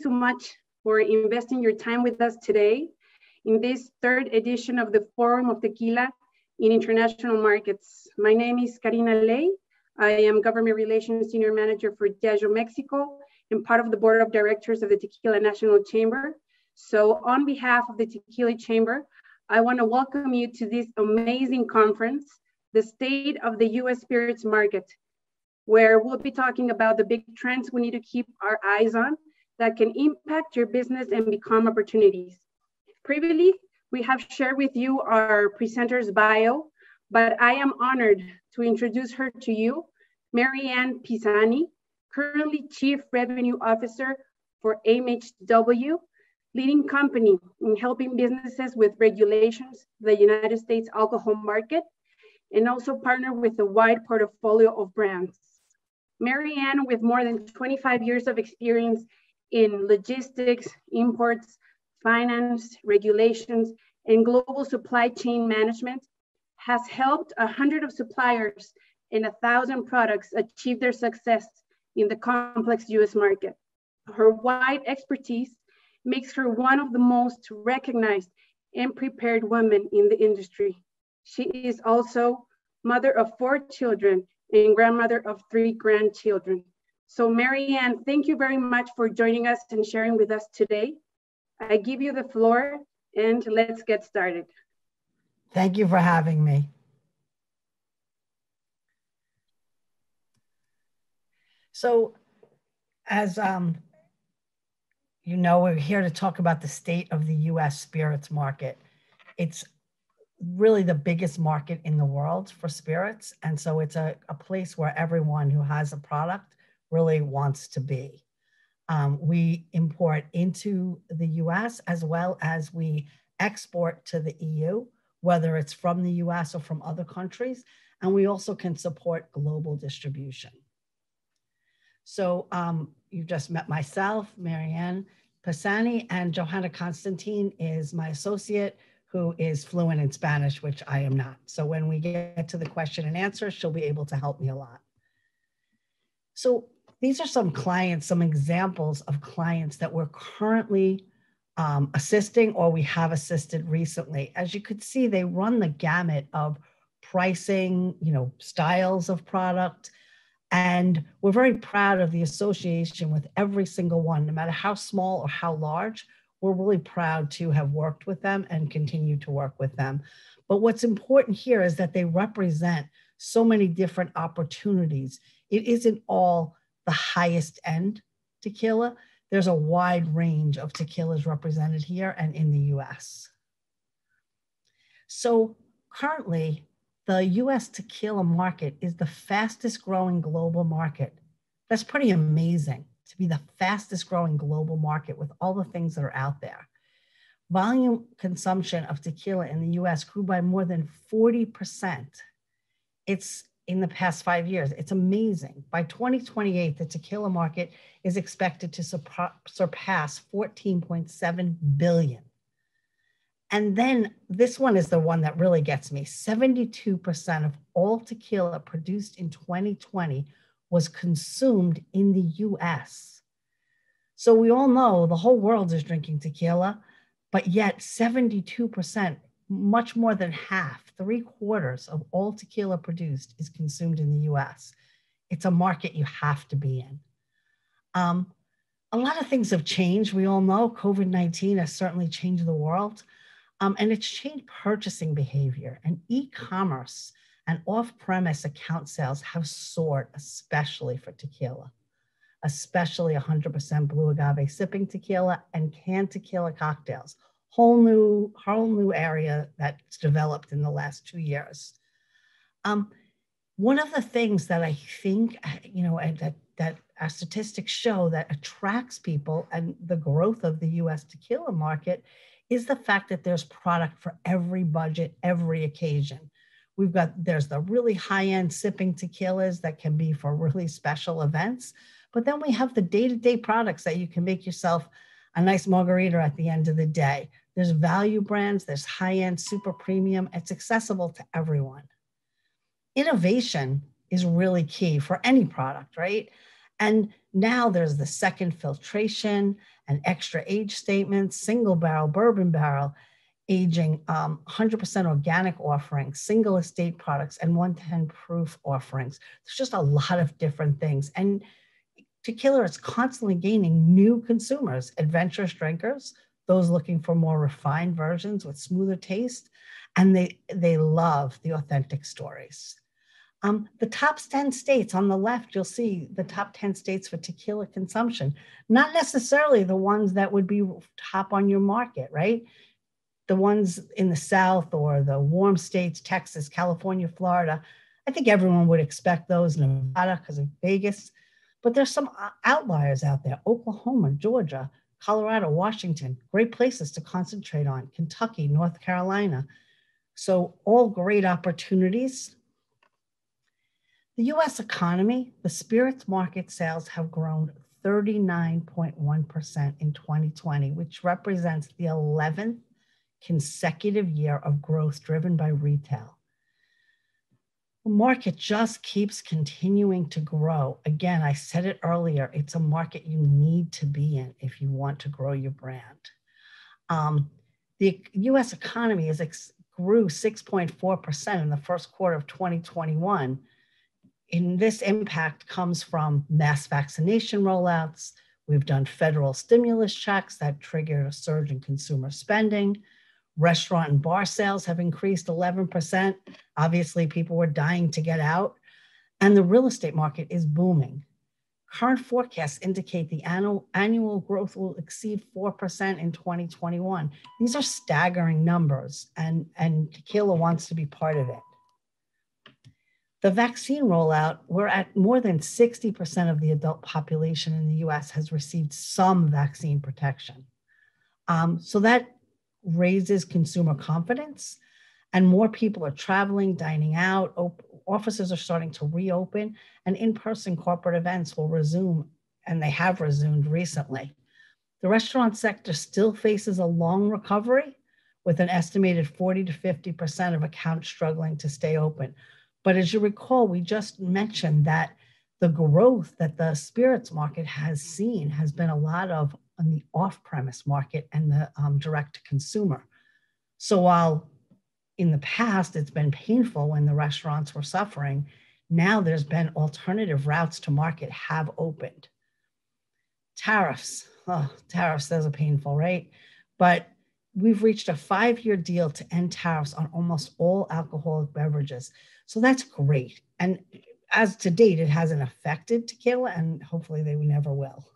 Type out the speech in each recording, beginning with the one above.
so much for investing your time with us today in this third edition of the Forum of Tequila in International Markets. My name is Karina Ley. I am Government Relations Senior Manager for Diageo Mexico and part of the Board of Directors of the Tequila National Chamber. So on behalf of the Tequila Chamber, I want to welcome you to this amazing conference, the State of the U.S. Spirits Market, where we'll be talking about the big trends we need to keep our eyes on that can impact your business and become opportunities. Previously, we have shared with you our presenter's bio, but I am honored to introduce her to you, MaryAnn Pisani, currently Chief Revenue Officer for MHW, leading company in helping businesses with regulations, the United States alcohol market, and also partner with a wide portfolio of brands. MaryAnn, with more than 25 years of experience in logistics, imports, finance, regulations, and global supply chain management, has helped 100 of suppliers and 1,000 products achieve their success in the complex US market. Her wide expertise makes her one of the most recognized and prepared women in the industry. She is also mother of 4 children and grandmother of 3 grandchildren. So MaryAnn, thank you very much for joining us and sharing with us today. I give you the floor and let's get started. Thank you for having me. So as you know, we're here to talk about the state of the US spirits market. It's really the biggest market in the world for spirits. And so it's a place where everyone who has a product really wants to be. We import into the US as well as we export to the EU, whether it's from the US or from other countries. And we also can support global distribution. So you've just met myself, MaryAnn Pisani, and Johanna Constantine is my associate who is fluent in Spanish, which I am not. So when we get to the question and answer, she'll be able to help me a lot. So these are some clients, some examples of clients that we're currently assisting or we have assisted recently. As you could see, they run the gamut of pricing, styles of product. And we're very proud of the association with every single one, no matter how small or how large. We're really proud to have worked with them and continue to work with them. But what's important here is that they represent so many different opportunities. It isn't all the highest end tequila. There's a wide range of tequilas represented here and in the US. So currently, the US tequila market is the fastest growing global market. That's pretty amazing to be the fastest growing global market with all the things that are out there. Volume consumption of tequila in the US grew by more than 40%. It's in the past 5 years. It's amazing. By 2028, the tequila market is expected to surpass 14.7 billion. And then this one is the one that really gets me. 72% of all tequila produced in 2020 was consumed in the US. So we all know the whole world is drinking tequila, but yet 72%, much more than half, 3/4 of all tequila produced is consumed in the US. It's a market you have to be in. A lot of things have changed. We all know COVID-19 has certainly changed the world. And it's changed purchasing behavior, and e-commerce and off-premise account sales have soared, especially for tequila, especially 100% blue agave sipping tequila and canned tequila cocktails, whole new area that's developed in the last 2 years. One of the things that I think, that our statistics show that attracts people and the growth of the US tequila market is the fact that there's product for every budget, every occasion. There's the really high-end sipping tequilas that can be for really special events, but then we have the day-to-day products that you can make yourself a nice margarita at the end of the day. There's value brands, there's high-end, super premium. It's accessible to everyone. Innovation is really key for any product, right? And Now there's the second filtration and extra age statements, single barrel, bourbon barrel, aging, 100% organic offerings, single estate products, and 110 proof offerings. There's just a lot of different things. And tequila is constantly gaining new consumers, adventurous drinkers, those looking for more refined versions with smoother taste, and they love the authentic stories. The top 10 states on the left, you'll see the top 10 states for tequila consumption, not necessarily the ones that would be top on your market, right? The ones in the South or the warm states, Texas, California, Florida. I think everyone would expect those, Nevada because of Vegas, but there's some outliers out there. Oklahoma, Georgia, Colorado, Washington, great places to concentrate on. Kentucky, North Carolina. So all great opportunities. The US economy, the spirits market sales have grown 39.1% in 2020, which represents the 11th consecutive year of growth driven by retail. The market just keeps continuing to grow. Again, I said it earlier, it's a market you need to be in if you want to grow your brand. The US economy grew 6.4% in the first quarter of 2021. And this impact comes from mass vaccination rollouts. We've done federal stimulus checks that triggered a surge in consumer spending. Restaurant and bar sales have increased 11%. Obviously, people were dying to get out. And the real estate market is booming. Current forecasts indicate the annual growth will exceed 4% in 2021. These are staggering numbers, and tequila wants to be part of it. The vaccine rollout, we're at more than 60% of the adult population in the US has received some vaccine protection. So that raises consumer confidence, and more people are traveling, dining out, offices are starting to reopen, and in-person corporate events will resume, and they have resumed recently. The restaurant sector still faces a long recovery, with an estimated 40 to 50% of accounts struggling to stay open. But as you recall, we just mentioned that the growth that the spirits market has seen has been a lot of on the off-premise market and the direct-to-consumer. So while in the past it's been painful when the restaurants were suffering, now there's been alternative routes to market have opened. Tariffs, those are painful, right? But we've reached a 5-year deal to end tariffs on almost all alcoholic beverages. So that's great. And as to date, it hasn't affected tequila, and hopefully they never will.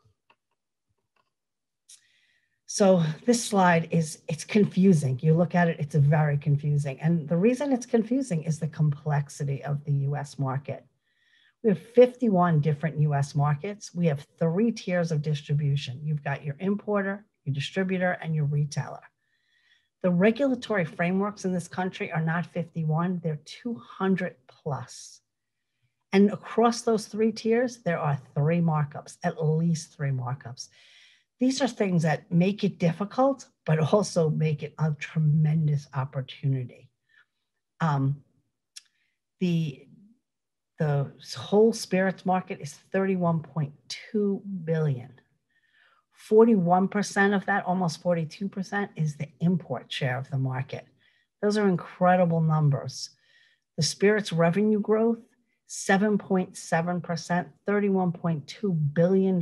So this slide it's confusing. You look at it, it's very confusing. And the reason it's confusing is the complexity of the US market. We have 51 different US markets. We have 3 tiers of distribution. You've got your importer, your distributor, and your retailer. The regulatory frameworks in this country are not 51, they're 200 plus. And across those 3 tiers, there are 3 markups, at least 3 markups. These are things that make it difficult, but also make it a tremendous opportunity. The whole spirits market is $31.2 billion. 41% of that, almost 42%, is the import share of the market. Those are incredible numbers. The spirits revenue growth, 7.7%, $31.2 billion.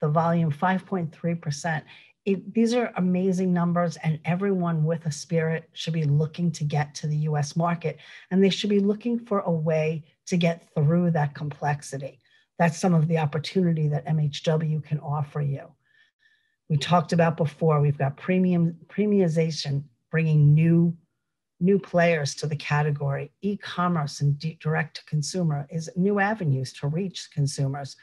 The volume, 5.3%. These are amazing numbers, and everyone with a spirit should be looking to get to the US market, and they should be looking for a way to get through that complexity. That's some of the opportunity that MHW can offer you. We talked about before, we've got premiumization, bringing new players to the category. E-commerce and direct-to-consumer is new avenues to reach consumers.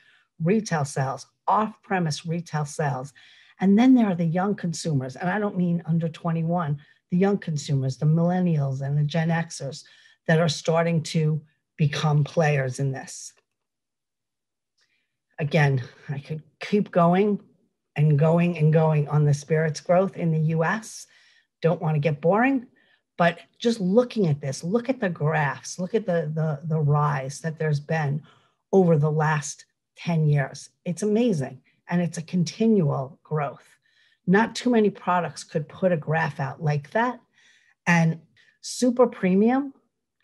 Retail sales, off-premise retail sales. And then there are the young consumers, and I don't mean under 21, the young consumers, the millennials and the Gen Xers that are starting to become players in this. Again, I could keep going and going and going on the spirits growth in the US. Don't want to get boring, but just looking at this, look at the graphs, look at the rise that there's been over the last 10 years. It's amazing. And it's a continual growth. Not too many products could put a graph out like that. And super premium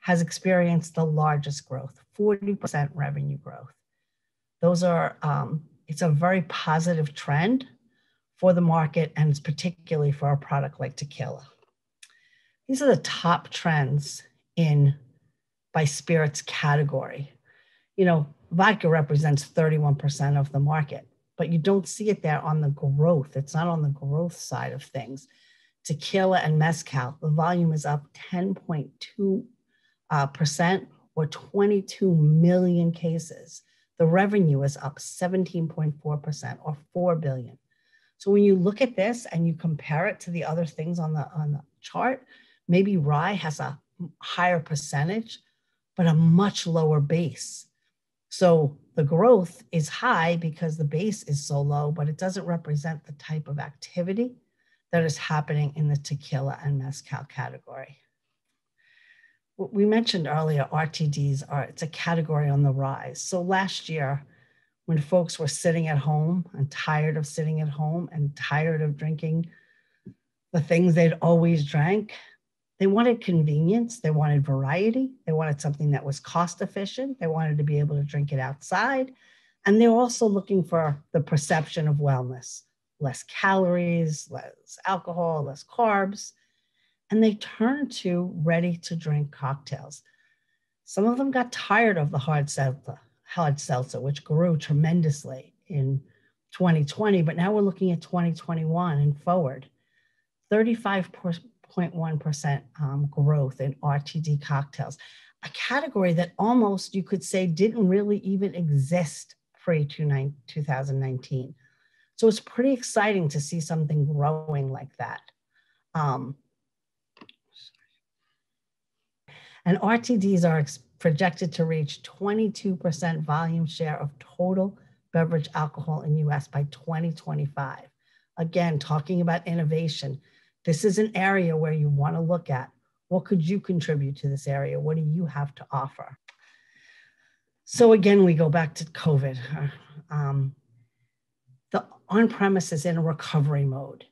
has experienced the largest growth, 40% revenue growth. Those are, it's a very positive trend for the market, and it's particularly for a product like tequila. These are the top trends by spirits category. You know, vodka represents 31% of the market, but you don't see it there on the growth. It's not on the growth side of things. Tequila and mezcal, the volume is up 10.2% or 22 million cases. The revenue is up 17.4% or 4 billion. So when you look at this and you compare it to the other things on the chart, maybe rye has a higher percentage, but a much lower base. So the growth is high because the base is so low, but it doesn't represent the type of activity that is happening in the tequila and mezcal category. We mentioned earlier, RTDs it's a category on the rise. So last year, when folks were sitting at home and tired of sitting at home and tired of drinking the things they'd always drank, they wanted convenience, they wanted variety, they wanted something that was cost efficient, they wanted to be able to drink it outside, and they were also looking for the perception of wellness, less calories, less alcohol, less carbs, and they turned to ready-to-drink cocktails. Some of them got tired of the hard seltzer, which grew tremendously in 2020, but now we're looking at 2021 and forward. 35.1% growth in RTD cocktails, a category that almost, you could say, didn't really even exist pre-2019. So it's pretty exciting to see something growing like that. And RTDs are projected to reach 22% volume share of total beverage alcohol in US by 2025. Again, talking about innovation, this is an area where you want to look at what could you contribute to this area? What do you have to offer? So again, we go back to COVID. The on-premise is in a recovery mode.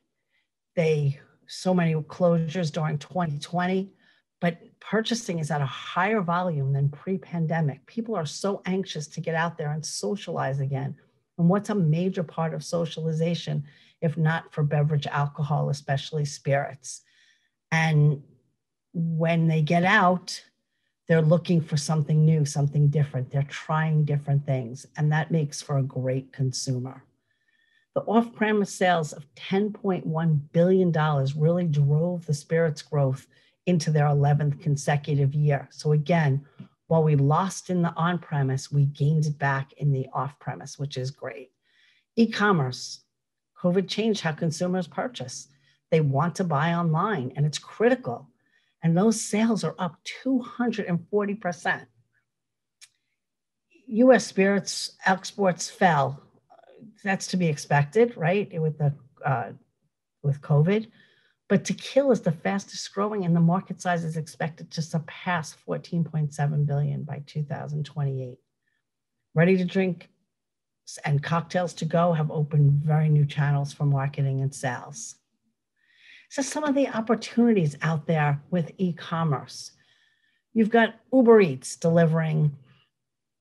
So many closures during 2020, but purchasing is at a higher volume than pre-pandemic. People are so anxious to get out there and socialize again. And what's a major part of socialization, if not for beverage alcohol, especially spirits? And when they get out, they're looking for something new, something different. They're trying different things, and that makes for a great consumer. The off-premise sales of $10.1 billion really drove the spirits growth into their 11th consecutive year. So again, while we lost in the on-premise, we gained it back in the off-premise, which is great. E-commerce, COVID changed how consumers purchase. They want to buy online, and it's critical. And those sales are up 240%. US spirits exports fell. That's to be expected, right, with COVID. But tequila is the fastest growing, and the market size is expected to surpass 14.7 billion by 2028. Ready to drink and cocktails to go have opened very new channels for marketing and sales. So some of the opportunities out there with e-commerce. You've got Uber Eats delivering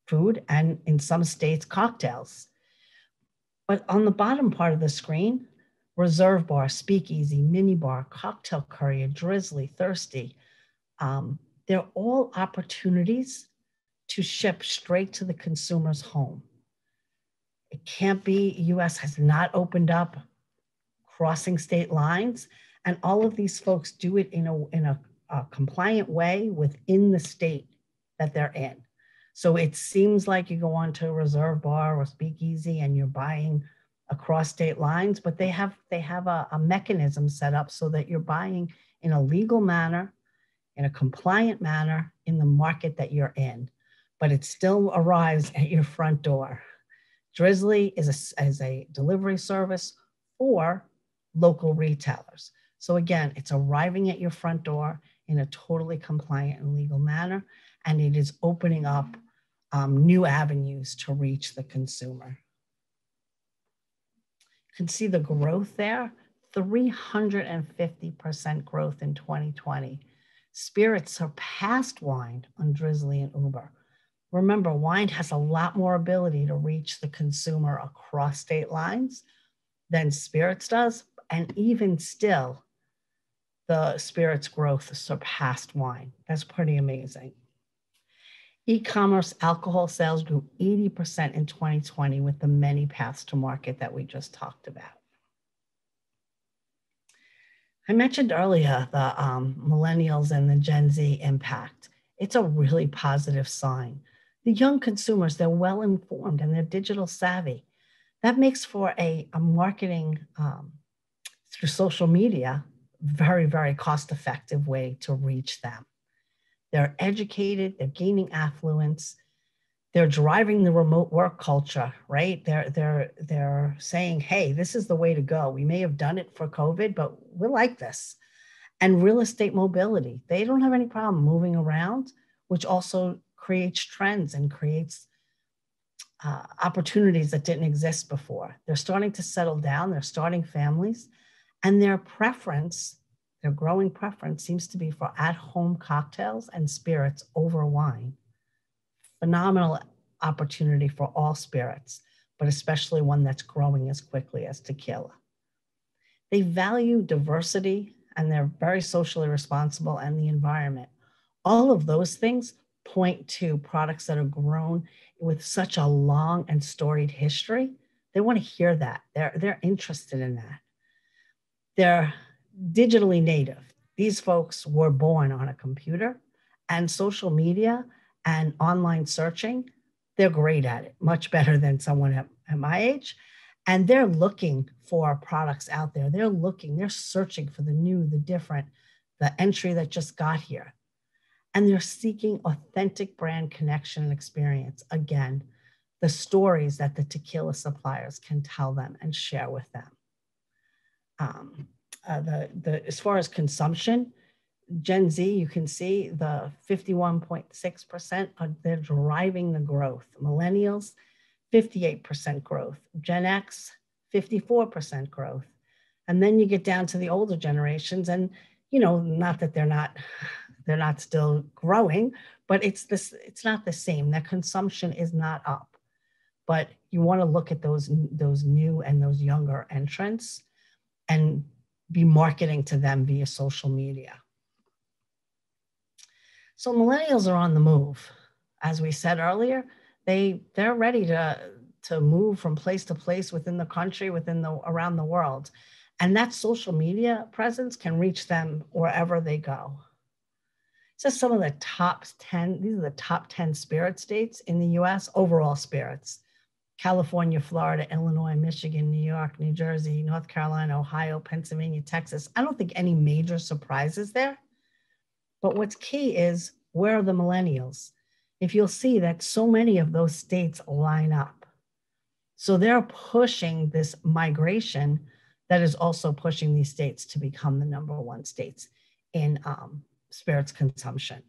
food and in some states cocktails. But on the bottom part of the screen, Reserve Bar, Speakeasy, Minibar, Cocktail Courier, Drizzly, Thirsty. They're all opportunities to ship straight to the consumer's home. It can't be, US has not opened up crossing state lines, and all of these folks do it in a compliant way within the state that they're in. So it seems like you go on to a Reserve Bar or Speakeasy and you're buying across state lines, but they have a mechanism set up so that you're buying in a legal manner, in a compliant manner in the market that you're in, but it still arrives at your front door. Drizzly is a delivery service for local retailers. So again, it's arriving at your front door in a totally compliant and legal manner, and it is opening up new avenues to reach the consumer. You can see the growth there, 350% growth in 2020. Spirits surpassed wine on Drizzly and Uber. Remember, wine has a lot more ability to reach the consumer across state lines than spirits does. And even still, the spirits growth surpassed wine. That's pretty amazing. E-commerce alcohol sales grew 80% in 2020 with the many paths to market that we just talked about. I mentioned earlier the millennials and the Gen Z impact. It's a really positive sign. The young consumers, they're well informed and they're digital savvy. That makes for a marketing through social media very, very cost-effective way to reach them. They're educated, they're gaining affluence, they're driving the remote work culture, right? They're saying, hey, this is the way to go. We may have done it for COVID, but we like this. And real estate mobility, they don't have any problem moving around, which also creates trends and creates opportunities that didn't exist before. They're starting to settle down, they're starting families, and their preference, their growing preference seems to be for at-home cocktails and spirits over wine. Phenomenal opportunity for all spirits, but especially one that's growing as quickly as tequila. They value diversity and they're very socially responsible and the environment. All of those things point to products that are grown with such a long and storied history. They want to hear that. They're interested in that. They're digitally native. These folks were born on a computer, and social media and online searching, they're great at it, much better than someone at my age. And they're looking for products out there. They're searching for the new, the different, the entry that just got here. And they're seeking authentic brand connection and experience. Again, the stories that the tequila suppliers can tell them and share with them. As far as consumption, Gen Z, you can see the 51.6%, they're driving the growth. Millennials, 58% growth. Gen X, 54% growth. And then you get down to the older generations and, not that they're not still growing, but it's not the same. Their consumption is not up. But you want to look at those new and those younger entrants and be marketing to them via social media. So millennials are on the move. As we said earlier, they're ready to move from place to place within the country, around the world. And that social media presence can reach them wherever they go. So some of the top 10, these are the top 10 spirit states in the US, overall spirits. California, Florida, Illinois, Michigan, New York, New Jersey, North Carolina, Ohio, Pennsylvania, Texas. I don't think any major surprises there. But what's key is, where are the millennials? If you'll see that so many of those states line up. So they're pushing this migration that is also pushing these states to become the #1 states in spirits consumption.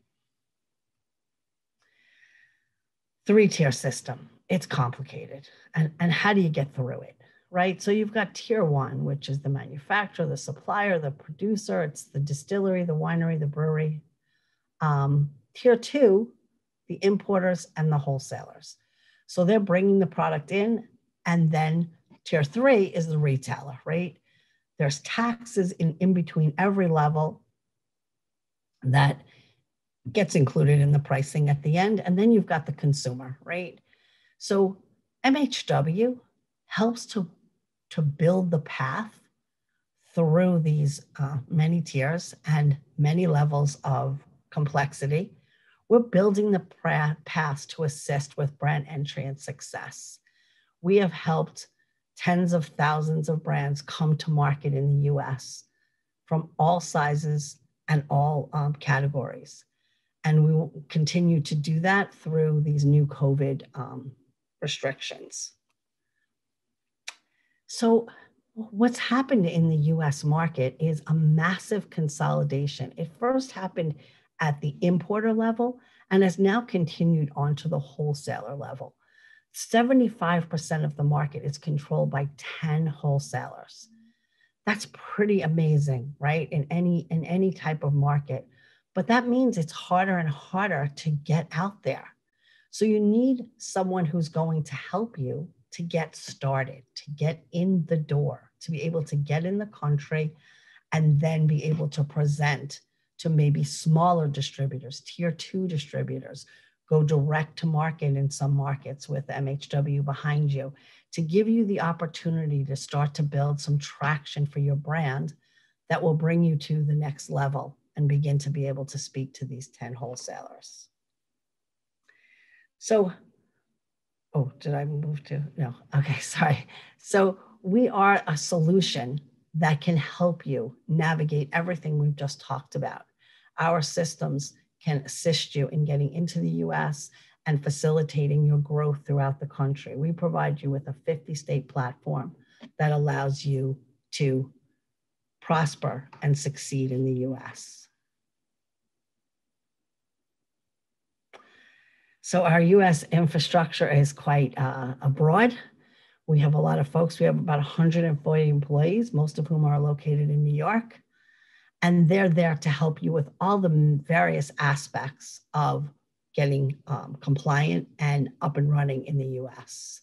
3-tier system. It's complicated. And how do you get through it, right? So you've got tier 1, which is the manufacturer, the supplier, the producer, it's the distillery, the winery, the brewery. Tier 2, the importers and the wholesalers. So they're bringing the product in, and then tier 3 is the retailer, right? There's taxes in between every level that gets included in the pricing at the end. And then you've got the consumer, right? So MHW helps to build the path through these many tiers and many levels of complexity. We're building the path to assist with brand entry and success. We have helped tens of thousands of brands come to market in the US from all sizes and all categories. And we will continue to do that through these new COVID restrictions. So what's happened in the US market is a massive consolidation. It first happened at the importer level, and has now continued on to the wholesaler level. 75% of the market is controlled by 10 wholesalers. That's pretty amazing, right? In any type of market. But that means it's harder and harder to get out there. So you need someone who's going to help you to get started, to get in the door, to be able to get in the country and then be able to present to maybe smaller distributors, tier 2 distributors, go direct to market in some markets with MHW behind you, to give you the opportunity to start to build some traction for your brand that will bring you to the next level and begin to be able to speak to these 10 wholesalers. So, oh, did I move to? No, okay, sorry. So we are a solution that can help you navigate everything we've just talked about. Our systems can assist you in getting into the US and facilitating your growth throughout the country. We provide you with a 50-state platform that allows you to prosper and succeed in the US. So our US infrastructure is quite broad. We have a lot of folks. We have about 140 employees, most of whom are located in New York. And they're there to help you with all the various aspects of getting compliant and up and running in the US.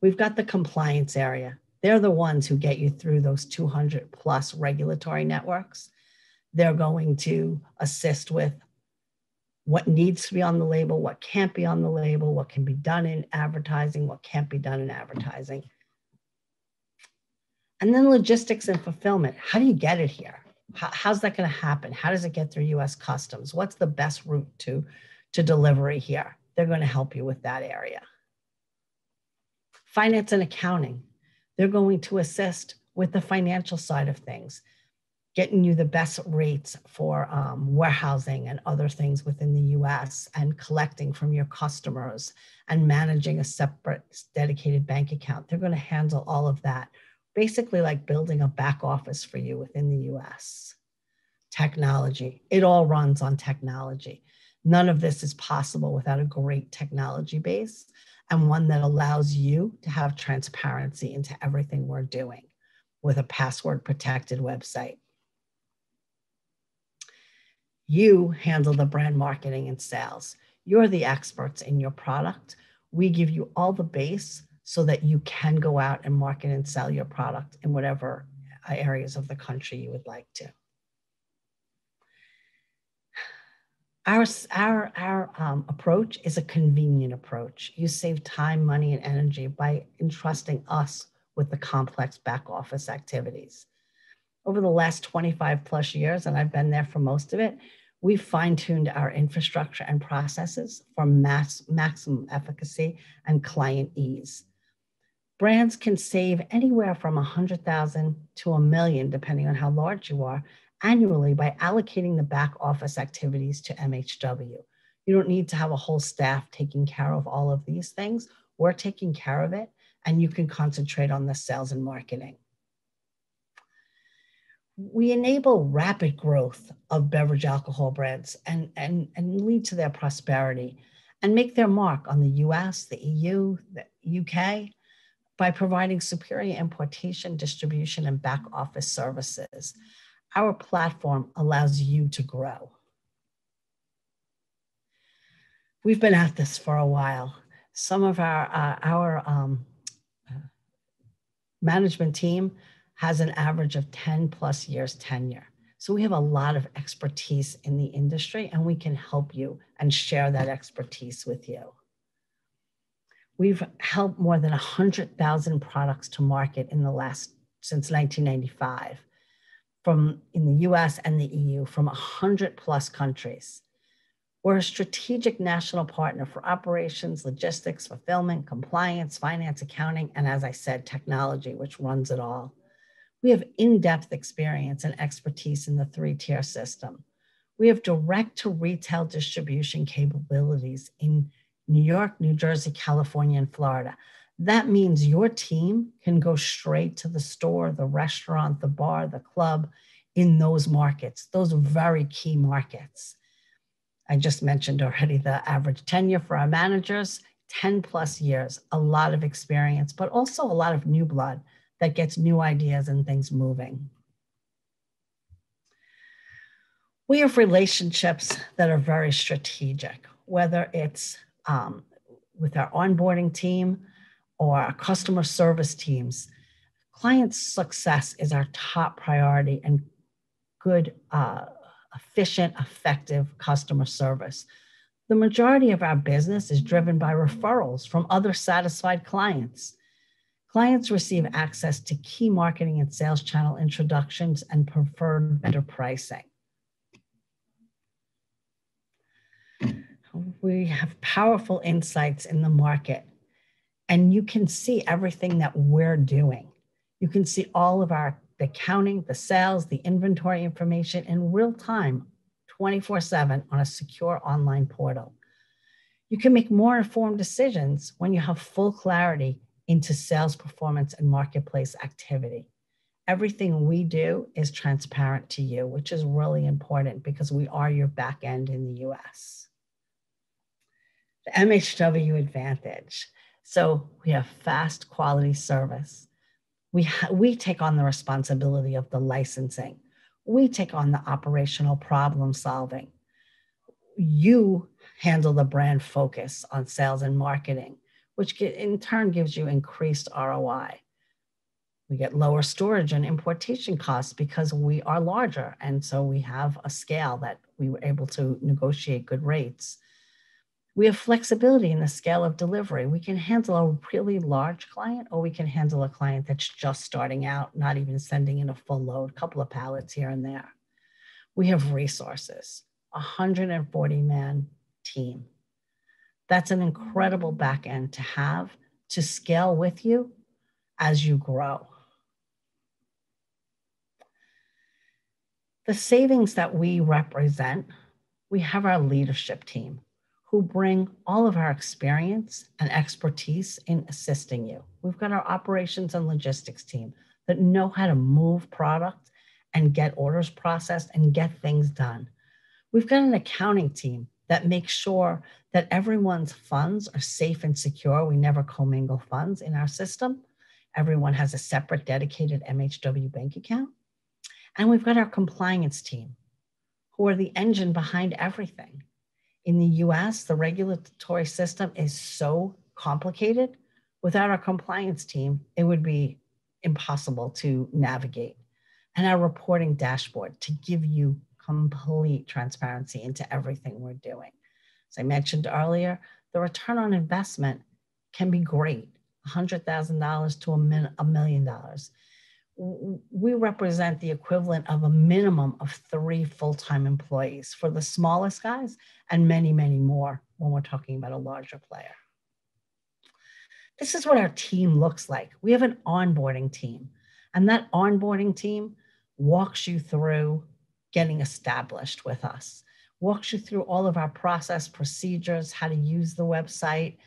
We've got the compliance area. They're the ones who get you through those 200 plus regulatory networks. They're going to assist with what needs to be on the label, what can't be on the label, what can be done in advertising, what can't be done in advertising. And then logistics and fulfillment. How do you get it here? How's that going to happen? How does it get through US Customs? What's the best route to delivery here? They're going to help you with that area. Finance and accounting. They're going to assist with the financial side of things, getting you the best rates for warehousing and other things within the US and collecting from your customers and managing a separate dedicated bank account. They're going to handle all of that. Basically like building a back office for you within the US. Technology, it all runs on technology. None of this is possible without a great technology base and one that allows you to have transparency into everything we're doing with a password protected website. You handle the brand marketing and sales. You're the experts in your product. We give you all the base so that you can go out and market and sell your product in whatever areas of the country you would like to. Our approach is a convenient approach. You save time, money, and energy by entrusting us with the complex back office activities. Over the last 25 plus years, and I've been there for most of it, we've fine-tuned our infrastructure and processes for maximum efficacy and client ease. Brands can save anywhere from $100,000 to $1 million, depending on how large you are, annually by allocating the back office activities to MHW. You don't need to have a whole staff taking care of all of these things. We're taking care of it, and you can concentrate on the sales and marketing. We enable rapid growth of beverage alcohol brands and lead to their prosperity and make their mark on the US, the EU, the UK, by providing superior importation, distribution, and back office services. Our platform allows you to grow. We've been at this for a while. Some of our management team has an average of 10 plus years tenure. So we have a lot of expertise in the industry, and we can help you and share that expertise with you. We've helped more than 100,000 products to market since 1995, in the US and the EU, from 100 plus countries. We're a strategic national partner for operations, logistics, fulfillment, compliance, finance, accounting, and as I said, technology, which runs it all. We have in-depth experience and expertise in the 3-tier system. We have direct-to-retail distribution capabilities in New York, New Jersey, California, and Florida. That means your team can go straight to the store, the restaurant, the bar, the club in those markets, those very key markets. I just mentioned already the average tenure for our managers, 10 plus years, a lot of experience, but also a lot of new blood that gets new ideas and things moving. We have relationships that are very strategic, whether it's with our onboarding team or our customer service teams. Client success is our top priority, and good, efficient, effective customer service. The majority of our business is driven by referrals from other satisfied clients. Clients receive access to key marketing and sales channel introductions and preferred vendor pricing. We have powerful insights in the market, and you can see everything that we're doing. You can see all of the accounting, the sales, the inventory information in real time, 24/7 on a secure online portal. You can make more informed decisions when you have full clarity into sales performance and marketplace activity. Everything we do is transparent to you, which is really important because we are your back end in the US. The MHW advantage. So we have fast quality service. We take on the responsibility of the licensing. We take on the operational problem solving. You handle the brand focus on sales and marketing, which in turn gives you increased ROI. We get lower storage and importation costs because we are larger. And so we have a scale that we were able to negotiate good rates. We have flexibility in the scale of delivery. We can handle a really large client, or we can handle a client that's just starting out, not even sending in a full load, a couple of pallets here and there. We have resources, 140-man team. That's an incredible back end to have to scale with you as you grow. The savings that we represent, we have our leadership team who bring all of our experience and expertise in assisting you. We've got our operations and logistics team that know how to move product and get orders processed and get things done. We've got an accounting team that makes sure that everyone's funds are safe and secure. We never commingle funds in our system. Everyone has a separate dedicated MHW bank account. And we've got our compliance team who are the engine behind everything. In the US, the regulatory system is so complicated. Without our compliance team, it would be impossible to navigate. And our reporting dashboard to give you complete transparency into everything we're doing. As I mentioned earlier, the return on investment can be great, $100,000 to $1 million. We represent the equivalent of a minimum of 3 full-time employees for the smallest guys and many, many more when we're talking about a larger player. This is what our team looks like. We have an onboarding team, and that onboarding team walks you through getting established with us, walks you through all of our process procedures, how to use the website,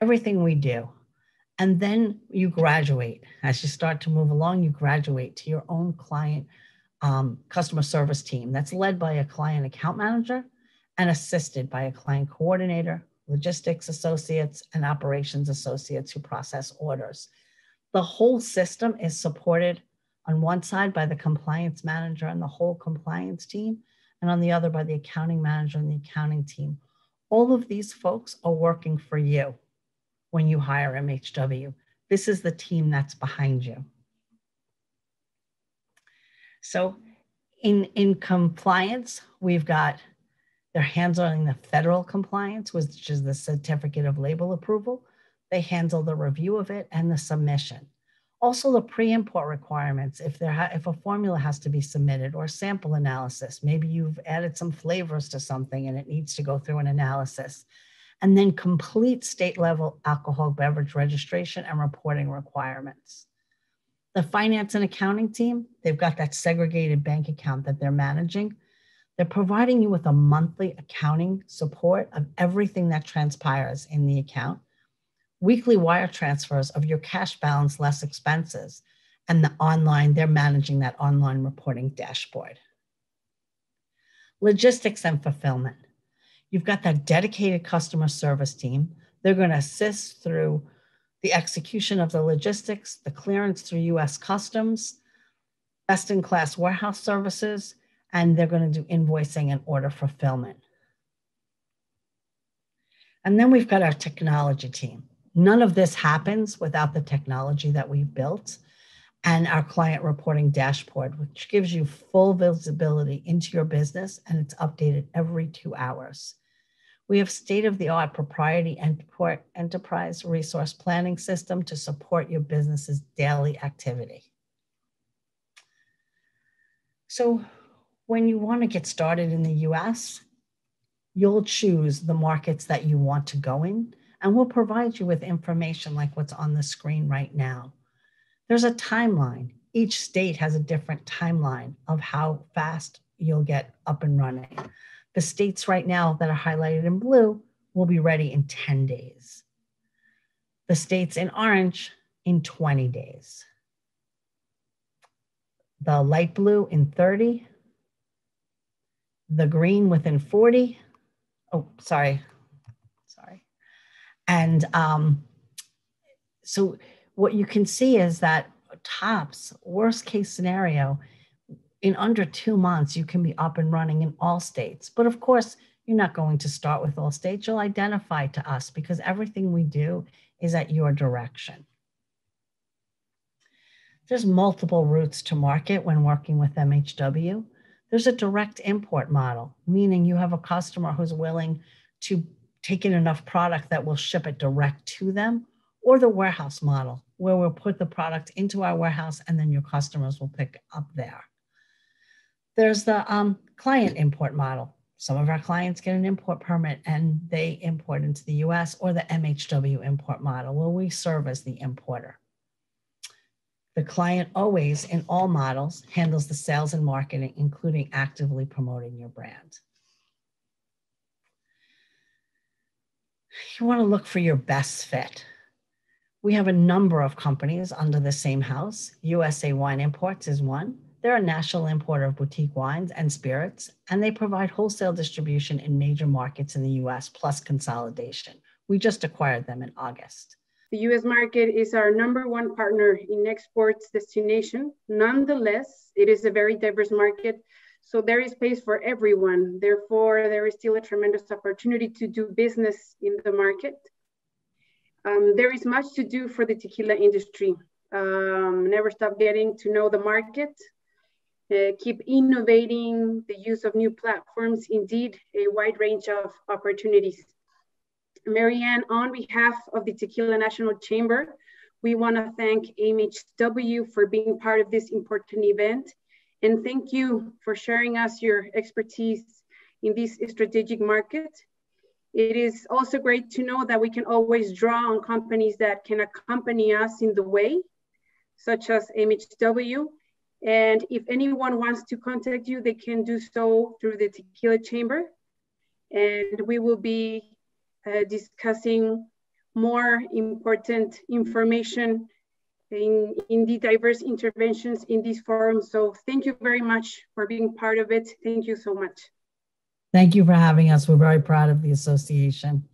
everything we do. And then you graduate. As you start to move along, you graduate to your own client customer service team that's led by a client account manager and assisted by a client coordinator, logistics associates, and operations associates who process orders. The whole system is supported on one side by the compliance manager and the whole compliance team, and on the other by the accounting manager and the accounting team. All of these folks are working for you when you hire MHW. This is the team that's behind you. So in compliance, we've got their handling the federal compliance, which is the certificate of label approval. They handle the review of it and the submission. Also the pre-import requirements, if a formula has to be submitted, or sample analysis, maybe you've added some flavors to something and it needs to go through an analysis. And then complete state level alcohol beverage registration and reporting requirements. The finance and accounting team, they've got that segregated bank account that they're managing. They're providing you with a monthly accounting support of everything that transpires in the account, weekly wire transfers of your cash balance less expenses, and the online, they're managing that online reporting dashboard. Logistics and fulfillment. You've got that dedicated customer service team. They're going to assist through the execution of the logistics, the clearance through US Customs, best-in-class warehouse services, and they're going to do invoicing and order fulfillment. And then we've got our technology team. None of this happens without the technology that we've built and our client reporting dashboard, which gives you full visibility into your business, and it's updated every 2 hours. We have state-of-the-art proprietary enterprise resource planning system to support your business's daily activity. So when you want to get started in the US, you'll choose the markets that you want to go in, and we'll provide you with information like what's on the screen right now. There's a timeline. Each state has a different timeline of how fast you'll get up and running. The states right now that are highlighted in blue will be ready in 10 days. The states in orange in 20 days. The light blue in 30. The green within 40. Oh, sorry. And so what you can see is that tops, worst case scenario, in under 2 months, you can be up and running in all states. But of course, you're not going to start with all states. You'll identify to us because everything we do is at your direction. There's multiple routes to market when working with MHW. There's a direct import model, meaning you have a customer who's willing to take in enough product that will ship it direct to them, or the warehouse model, where we'll put the product into our warehouse and then your customers will pick up there. There's the client import model. Some of our clients get an import permit and they import into the US, or the MHW import model, where we serve as the importer. The client always, in all models, handles the sales and marketing, including actively promoting your brand. You want to look for your best fit. We have a number of companies under the same house. USA Wine Imports is one. They're a national importer of boutique wines and spirits, and they provide wholesale distribution in major markets in the US, plus consolidation. We just acquired them in August. The US market is our #1 partner in exports destination. Nonetheless, it is a very diverse market, so there is space for everyone. Therefore, there is still a tremendous opportunity to do business in the market. There is much to do for the tequila industry. Never stop getting to know the market. Keep innovating, the use of new platforms, indeed, a wide range of opportunities. MaryAnn, on behalf of the Tequila National Chamber, we want to thank MHW for being part of this important event. And thank you for sharing us your expertise in this strategic market. It is also great to know that we can always draw on companies that can accompany us in the way, such as MHW. And if anyone wants to contact you, they can do so through the Tequila Chamber. And we will be discussing more important information in the diverse interventions in this forum. So thank you very much for being part of it. Thank you so much. Thank you for having us. We're very proud of the association.